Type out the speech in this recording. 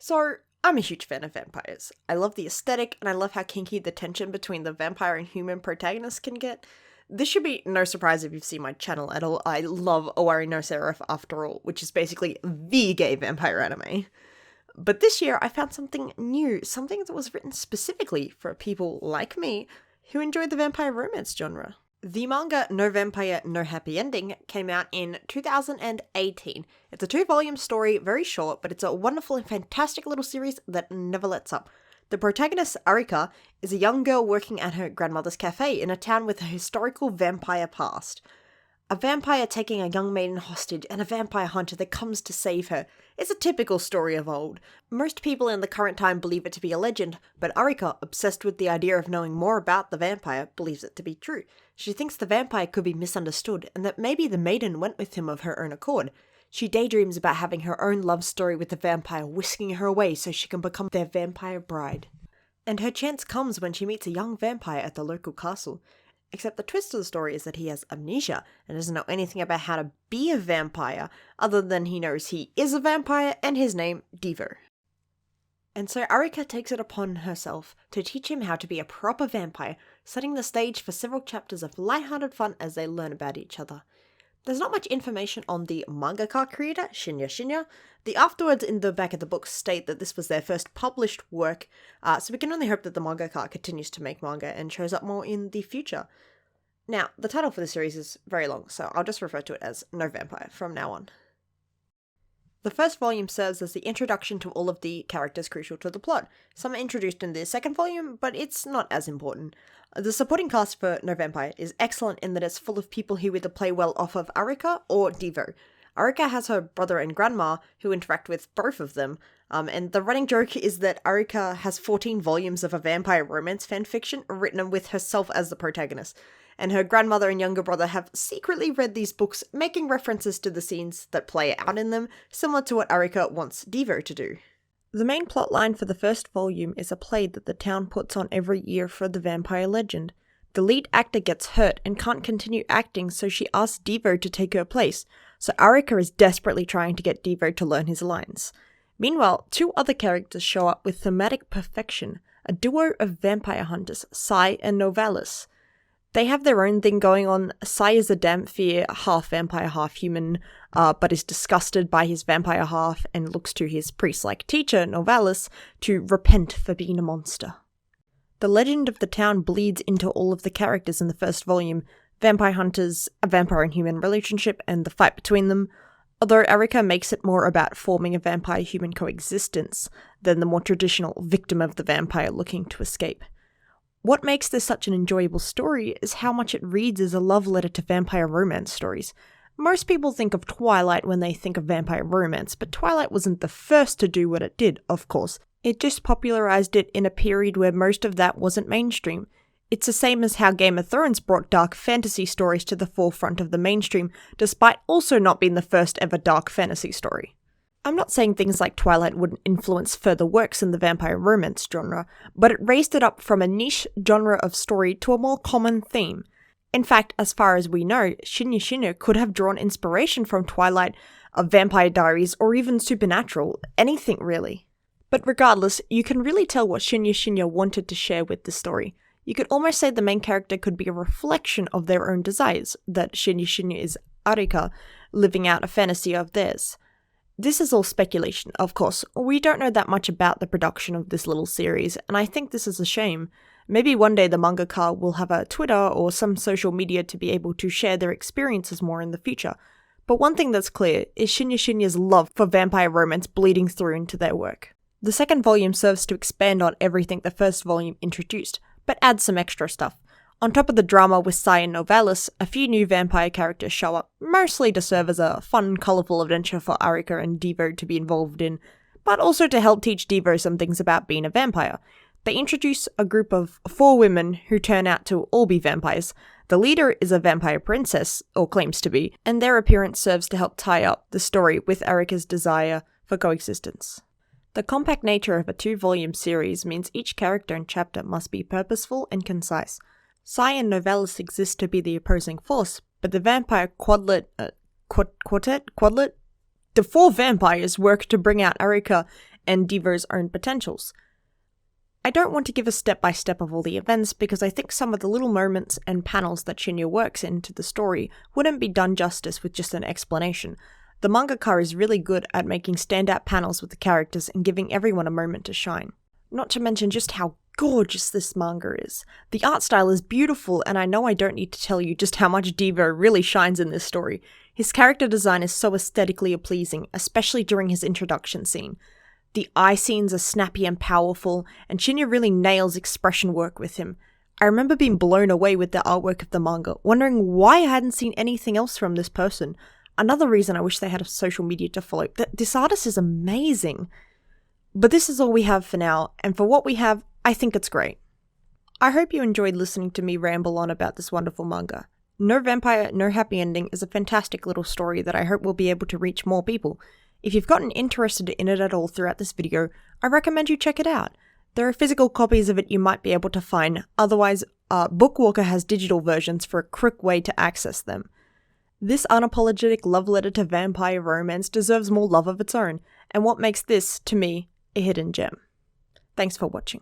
So, I'm a huge fan of vampires. I love the aesthetic, and I love how kinky the tension between the vampire and human protagonist can get. This should be no surprise if you've seen my channel at all. I love Owari no Seraph after all, which is basically the gay vampire anime. But this year I found something new, something that was written specifically for people like me who enjoy the vampire romance genre. The manga No Vampire, No Happy Ending came out in 2018. It's a 2-volume story, very short, but it's a wonderful and fantastic little series that never lets up. The protagonist, Arika, is a young girl working at her grandmother's cafe in a town with a historical vampire past. A vampire taking a young maiden hostage and a vampire hunter that comes to save her. It's a typical story of old. Most people in the current time believe it to be a legend, but Arika, obsessed with the idea of knowing more about the vampire, believes it to be true. She thinks the vampire could be misunderstood and that maybe the maiden went with him of her own accord. She daydreams about having her own love story with the vampire, whisking her away so she can become their vampire bride. And her chance comes when she meets a young vampire at the local castle. Except the twist of the story is that he has amnesia and doesn't know anything about how to be a vampire, other than he knows he is a vampire and his name, Devo. And so Arika takes it upon herself to teach him how to be a proper vampire, setting the stage for several chapters of lighthearted fun as they learn about each other. There's not much information on the mangaka creator, Shinya Shinya. The afterwards in the back of the book state that this was their first published work, so we can only hope that the mangaka continues to make manga and shows up more in the future. Now, the title for the series is very long, so I'll just refer to it as No Vampire from now on. The first volume serves as the introduction to all of the characters crucial to the plot. Some are introduced in the second volume, but it's not as important. The supporting cast for No Vampire is excellent in that it's full of people who either play well off of Arika or Devo. Arika has her brother and grandma who interact with both of them, and the running joke is that Arika has 14 volumes of a vampire romance fanfiction written with herself as the protagonist, and her grandmother and younger brother have secretly read these books, making references to the scenes that play out in them, similar to what Arika wants Devo to do. The main plotline for the first volume is a play that the town puts on every year for the vampire legend. The lead actor gets hurt and can't continue acting, so she asks Devo to take her place, so Arika is desperately trying to get Devo to learn his lines. Meanwhile, 2 other characters show up with thematic perfection, a duo of vampire hunters, Sai and Novalis. They have their own thing going on. Sai is a Dhamphyr, half vampire, half human, but is disgusted by his vampire half and looks to his priest-like teacher, Novalis, to repent for being a monster. The legend of the town bleeds into all of the characters in the first volume, vampire hunters, a vampire and human relationship, and the fight between them, although Arika makes it more about forming a vampire-human coexistence than the more traditional victim of the vampire looking to escape. What makes this such an enjoyable story is how much it reads as a love letter to vampire romance stories. Most people think of Twilight when they think of vampire romance, but Twilight wasn't the first to do what it did, of course. It just popularized it in a period where most of that wasn't mainstream. It's the same as how Game of Thrones brought dark fantasy stories to the forefront of the mainstream, despite also not being the first ever dark fantasy story. I'm not saying things like Twilight wouldn't influence further works in the vampire romance genre, but it raised it up from a niche genre of story to a more common theme. In fact, as far as we know, Shinya Shinya could have drawn inspiration from Twilight, of Vampire Diaries, or even Supernatural, anything really. But regardless, you can really tell what Shinya Shinya wanted to share with the story. You could almost say the main character could be a reflection of their own desires, that Shinya Shinya is Arika, living out a fantasy of theirs. This is all speculation, of course. We don't know that much about the production of this little series, and I think this is a shame. Maybe one day the mangaka will have a Twitter or some social media to be able to share their experiences more in the future. But one thing that's clear is Shinya Shinya's love for vampire romance bleeding through into their work. The second volume serves to expand on everything the first volume introduced, but adds some extra stuff. On top of the drama with Sai and Novalis, a few new vampire characters show up, mostly to serve as a fun, colourful adventure for Arika and Devo to be involved in, but also to help teach Devo some things about being a vampire. They introduce a group of 4 women who turn out to all be vampires. The leader is a vampire princess, or claims to be, and their appearance serves to help tie up the story with Arika's desire for coexistence. The compact nature of a 2-volume series means each character and chapter must be purposeful and concise. Sai and Novalis exist to be the opposing force, but the vampire quadlet? The 4 vampires work to bring out Arika and Devo's own potentials. I don't want to give a step-by-step of all the events because I think some of the little moments and panels that Shinya works into the story wouldn't be done justice with just an explanation. The mangaka is really good at making standout panels with the characters and giving everyone a moment to shine. Not to mention just how gorgeous this manga is. The art style is beautiful, and I know I don't need to tell you just how much Devo really shines in this story. His character design is so aesthetically pleasing, especially during his introduction scene. The eye scenes are snappy and powerful, and Shinya really nails expression work with him. I remember being blown away with the artwork of the manga, wondering why I hadn't seen anything else from this person. Another reason I wish they had a social media to follow. This artist is amazing. But this is all we have for now, and for what we have, I think it's great. I hope you enjoyed listening to me ramble on about this wonderful manga. No Vampire, No Happy Ending is a fantastic little story that I hope will be able to reach more people. If you've gotten interested in it at all throughout this video, I recommend you check it out. There are physical copies of it you might be able to find, otherwise, Bookwalker has digital versions for a quick way to access them. This unapologetic love letter to vampire romance deserves more love of its own, and what makes this, to me, a hidden gem. Thanks for watching.